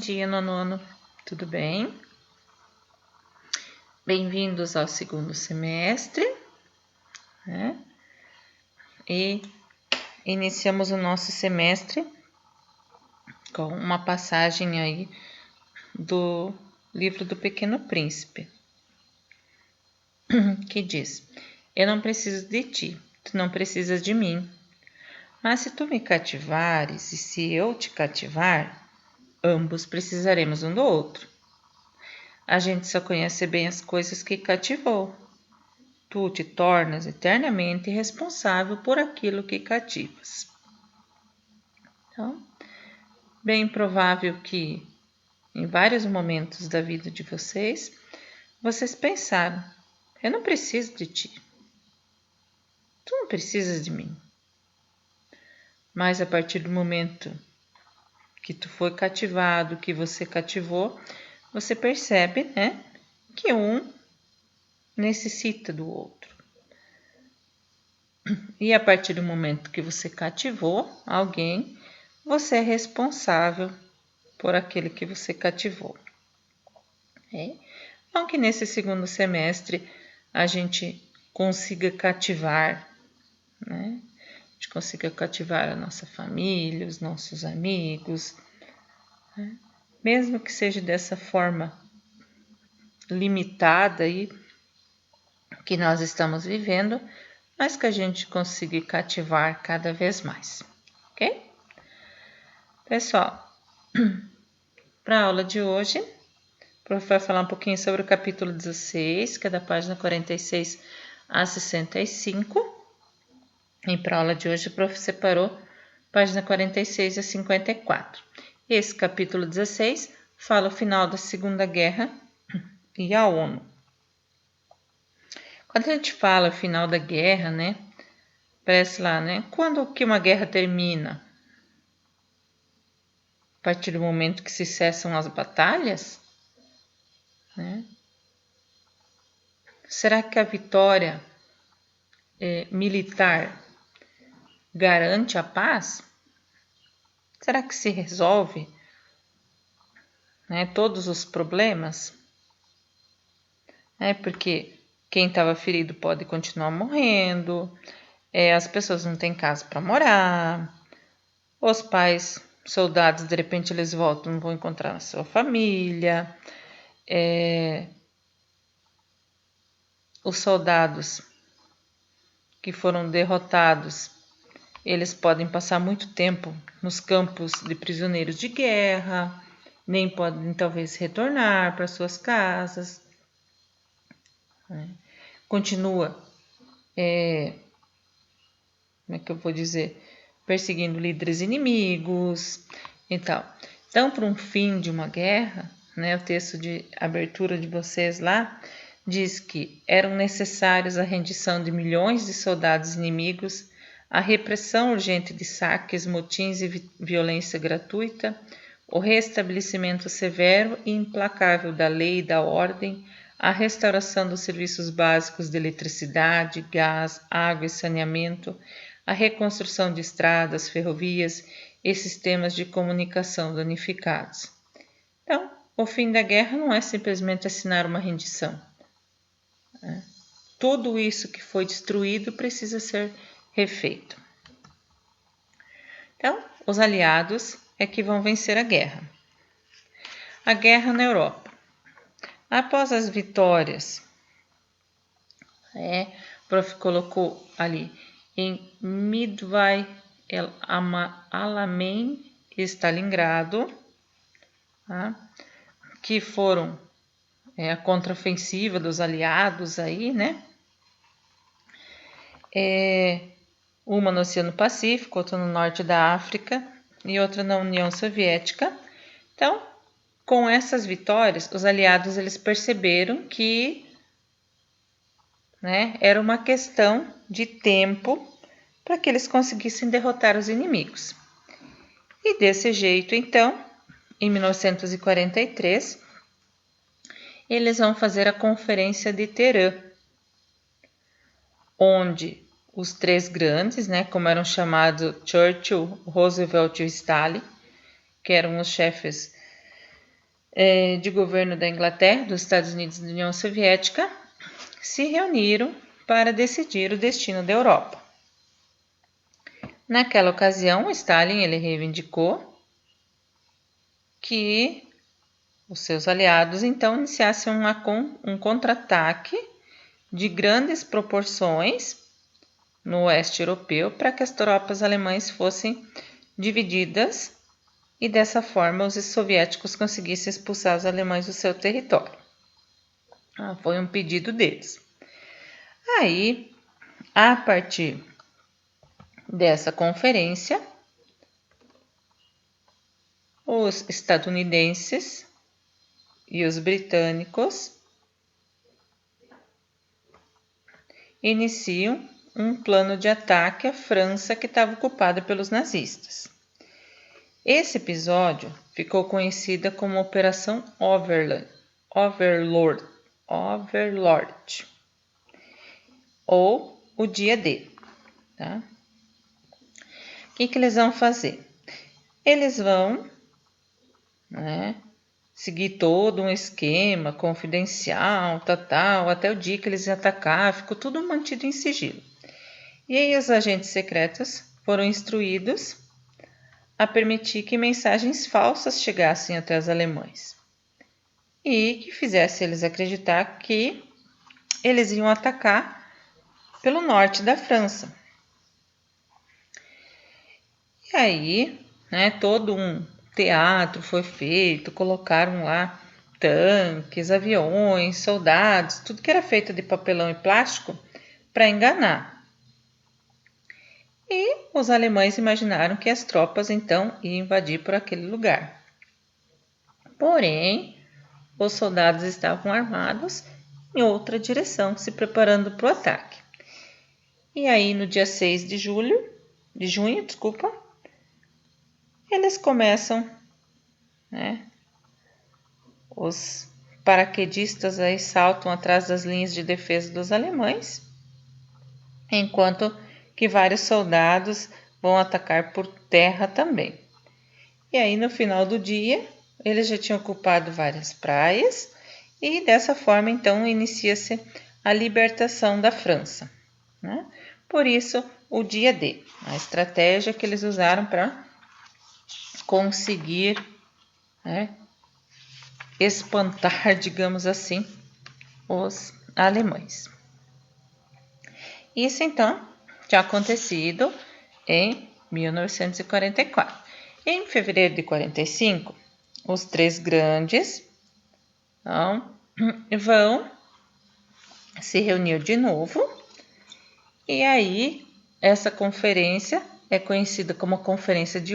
dia, nono. Tudo bem? Bem-vindos ao segundo semestre, né? E iniciamos o nosso semestre com uma passagem aí do livro do Pequeno Príncipe, que diz: Eu não preciso de ti, tu não precisas de mim. Mas se tu me cativares e se eu te cativar, ambos precisaremos um do outro. A gente só conhece bem as coisas que cativou. Tu te tornas eternamente responsável por aquilo que cativas. Então, bem provável que em vários momentos da vida de vocês pensaram: eu não preciso de ti. Tu não precisas de mim. Mas a partir do momento que tu foi cativado, que você cativou, você percebe, né, que um necessita do outro. E a partir do momento que você cativou alguém, você é responsável por aquele que você cativou. Então, que nesse segundo semestre a gente consiga cativar, né? A gente consiga cativar a nossa família, os nossos amigos, né? Mesmo que seja dessa forma limitada aí que nós estamos vivendo, mas que a gente consiga cativar cada vez mais, ok? Pessoal, para a aula de hoje, o prof vai falar um pouquinho sobre o capítulo 16, que é da página 46 a 65. E para a aula de hoje, o prof separou página 46 a 54. Esse capítulo 16 fala o final da Segunda Guerra e a ONU. Quando a gente fala o final da guerra, né? Parece lá, né? Quando que uma guerra termina? A partir do momento que se cessam as batalhas? Né? Será que a vitória militar garante a paz? Será que se resolve, né, todos os problemas? Porque quem estava ferido pode continuar morrendo, as pessoas não têm casa para morar, os pais, soldados, de repente eles voltam, não vão encontrar a sua família, os soldados que foram derrotados, eles podem passar muito tempo nos campos de prisioneiros de guerra, nem podem talvez retornar para suas casas. Continua, como é que eu vou dizer, perseguindo líderes inimigos e tal. Então, para um fim de uma guerra, né, o texto de abertura de vocês lá diz que eram necessários a rendição de milhões de soldados inimigos, a repressão urgente de saques, motins e violência gratuita, o restabelecimento severo e implacável da lei e da ordem, a restauração dos serviços básicos de eletricidade, gás, água e saneamento, a reconstrução de estradas, ferrovias e sistemas de comunicação danificados. Então, o fim da guerra não é simplesmente assinar uma rendição. Tudo isso que foi destruído precisa ser refeito. Então, os aliados é que vão vencer a guerra. A guerra na Europa. Após as vitórias, o prof colocou ali em Midway Alamein e Stalingrado, que foram a contraofensiva dos aliados aí, né? Uma no Oceano Pacífico, outra no norte da África e outra na União Soviética. Então, com essas vitórias, os aliados eles perceberam que, né, era uma questão de tempo para que eles conseguissem derrotar os inimigos. E desse jeito, então, em 1943, eles vão fazer a Conferência de Teherã, onde os três grandes, né, como eram chamados Churchill, Roosevelt e Stalin, que eram os chefes de governo da Inglaterra, dos Estados Unidos e da União Soviética se reuniram para decidir o destino da Europa. Naquela ocasião, Stalin ele reivindicou que os seus aliados então iniciassem um contra-ataque de grandes proporções no oeste europeu para que as tropas alemãs fossem divididas e dessa forma os soviéticos conseguissem expulsar os alemães do seu território. Foi um pedido deles. Aí, a partir dessa conferência, os estadunidenses e os britânicos iniciam um plano de ataque à França que estava ocupada pelos nazistas. Esse episódio ficou conhecida como Operação Overlord ou o Dia D. Tá? O que eles vão fazer? Eles vão seguir todo um esquema confidencial, até o dia que eles iam atacar, ficou tudo mantido em sigilo. E aí os agentes secretos foram instruídos a permitir que mensagens falsas chegassem até os alemães e que fizesse eles acreditar que eles iam atacar pelo norte da França. E aí, todo um teatro foi feito, colocaram lá tanques, aviões, soldados, tudo que era feito de papelão e plástico para enganar. E os alemães imaginaram que as tropas então iam invadir por aquele lugar. Porém, os soldados estavam armados em outra direção, se preparando para o ataque. E aí, no dia 6 de junho, eles começam, os paraquedistas aí saltam atrás das linhas de defesa dos alemães, enquanto que vários soldados vão atacar por terra também. E aí, no final do dia, eles já tinham ocupado várias praias e dessa forma, então, inicia-se a libertação da França. Por isso, o dia D, a estratégia que eles usaram para conseguir espantar, digamos assim, os alemães. Isso, então, tinha acontecido em 1944. Em fevereiro de 45, os três grandes vão se reunir de novo e aí essa conferência é conhecida como a Conferência de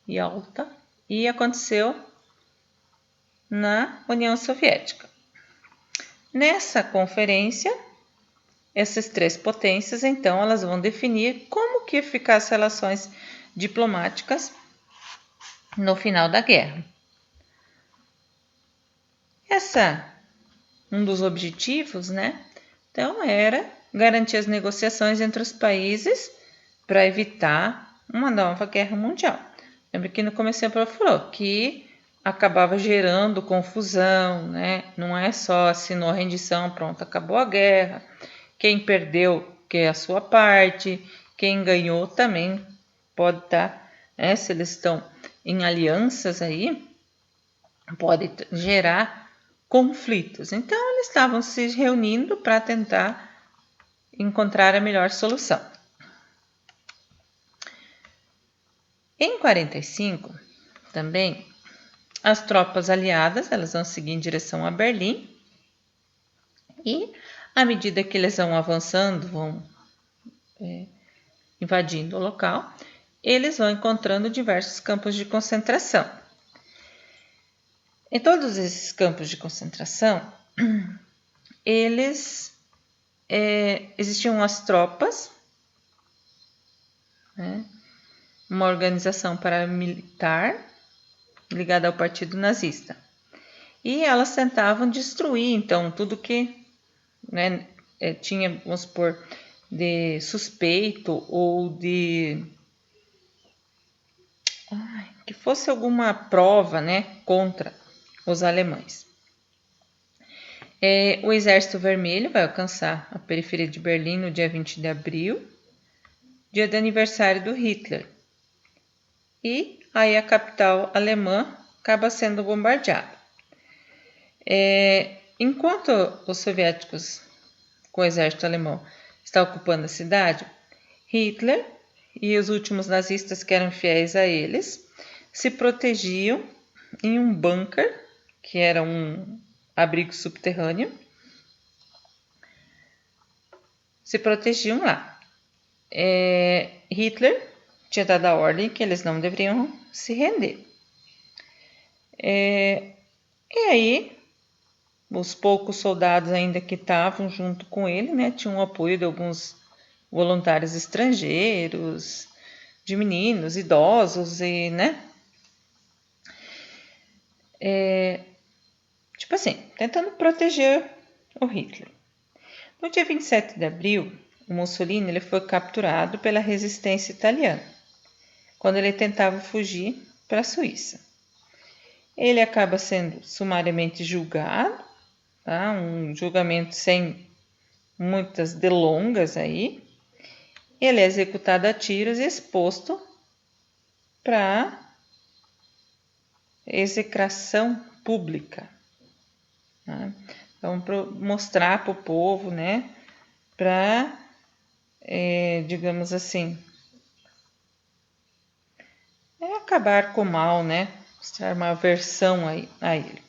Yalta e aconteceu na União Soviética. Nessa conferência, essas três potências, então, elas vão definir como que ficar as relações diplomáticas no final da guerra. Um dos objetivos, então, era garantir as negociações entre os países para evitar uma nova guerra mundial. Lembra que no começo eu falou que acabava gerando confusão, Não é só assinou a rendição, pronto, acabou a guerra. Quem perdeu quer a sua parte, quem ganhou também pode estar, se eles estão em alianças aí, pode gerar conflitos. Então, eles estavam se reunindo para tentar encontrar a melhor solução. Em 45, também, as tropas aliadas elas vão seguir em direção a Berlim e, à medida que eles vão avançando, vão invadindo o local, eles vão encontrando diversos campos de concentração. Em todos esses campos de concentração, existiam as tropas, uma organização paramilitar ligada ao Partido Nazista. E elas tentavam destruir, então, tudo que tinha, vamos supor, de suspeito ou de fosse alguma prova, né, contra os alemães. O Exército Vermelho vai alcançar a periferia de Berlim no dia 20 de abril, dia de aniversário do Hitler. E aí a capital alemã acaba sendo bombardeada. Enquanto os soviéticos, com o exército alemão, está ocupando a cidade, Hitler e os últimos nazistas que eram fiéis a eles se protegiam em um bunker, que era um abrigo subterrâneo. Se protegiam lá. Hitler tinha dado a ordem que eles não deveriam se render. E aí, os poucos soldados ainda que estavam junto com ele, né, tinham o apoio de alguns voluntários estrangeiros, de meninos, idosos e, né, tipo assim, tentando proteger o Hitler. No dia 27 de abril, o Mussolini ele foi capturado pela resistência italiana, quando ele tentava fugir para a Suíça. Ele acaba sendo sumariamente julgado, tá? Um julgamento sem muitas delongas aí. Ele é executado a tiros e exposto para execração pública. Tá? Então, para mostrar para o povo, né, para, digamos assim, acabar com o mal, né, mostrar uma aversão a ele.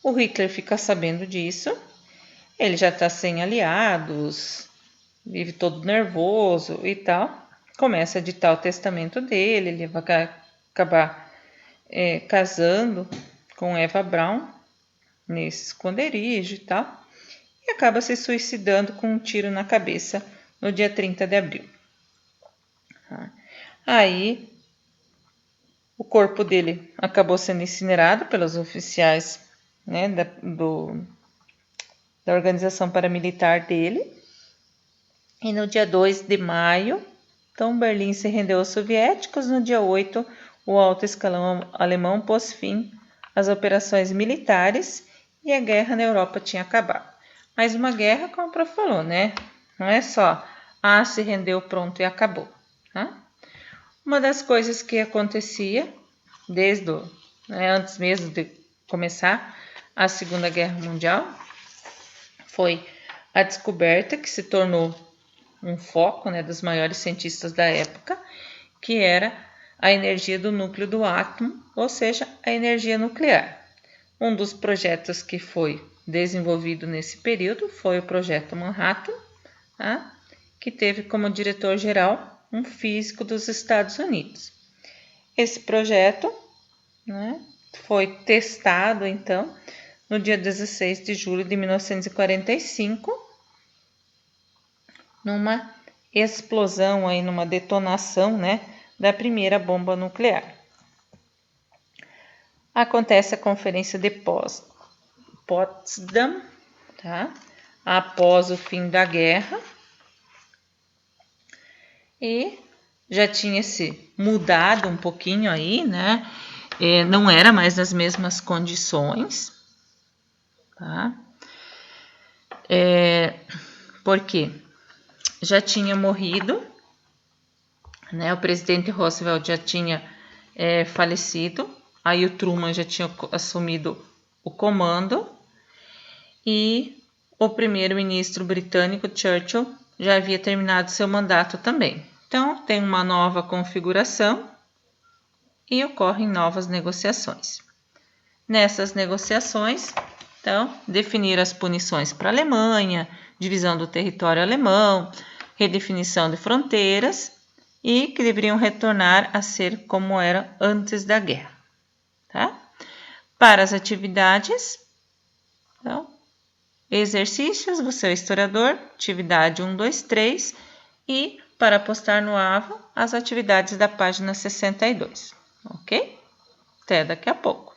O Hitler fica sabendo disso, ele já está sem aliados, vive todo nervoso e tal, começa a ditar o testamento dele, ele vai acabar casando com Eva Braun, nesse esconderijo e tal, e acaba se suicidando com um tiro na cabeça no dia 30 de abril. Aí, o corpo dele acabou sendo incinerado pelos oficiais, né, da organização paramilitar dele. E no dia 2 de maio, então Berlim se rendeu aos soviéticos. No dia 8, o alto escalão alemão pôs fim às operações militares e a guerra na Europa tinha acabado. Mas uma guerra, como o prof falou, né? Não é só, se rendeu, pronto e acabou. Tá? Uma das coisas que acontecia desde antes mesmo de começar a Segunda Guerra Mundial foi a descoberta que se tornou um foco, né, dos maiores cientistas da época, que era a energia do núcleo do átomo, ou seja, a energia nuclear. Um dos projetos que foi desenvolvido nesse período foi o Projeto Manhattan, tá? Que teve como diretor-geral um físico dos Estados Unidos. Esse projeto, né, foi testado, então, no dia 16 de julho de 1945, numa explosão, aí, numa detonação, né, da primeira bomba nuclear. Acontece a Conferência de Potsdam, tá? Após o fim da guerra, e já tinha se mudado um pouquinho aí, né? Não era mais nas mesmas condições, tá? Porque já tinha morrido, né? O presidente Roosevelt já tinha falecido, aí o Truman já tinha assumido o comando e o primeiro-ministro britânico Churchill já havia terminado seu mandato também. Então, tem uma nova configuração e ocorrem novas negociações. Nessas negociações, então, definir as punições para a Alemanha, divisão do território alemão, redefinição de fronteiras e que deveriam retornar a ser como era antes da guerra. Tá? Para as atividades, então, exercícios, você é o historiador, atividade 1, 2, 3 e para postar no AVO as atividades da página 62, ok? Até daqui a pouco.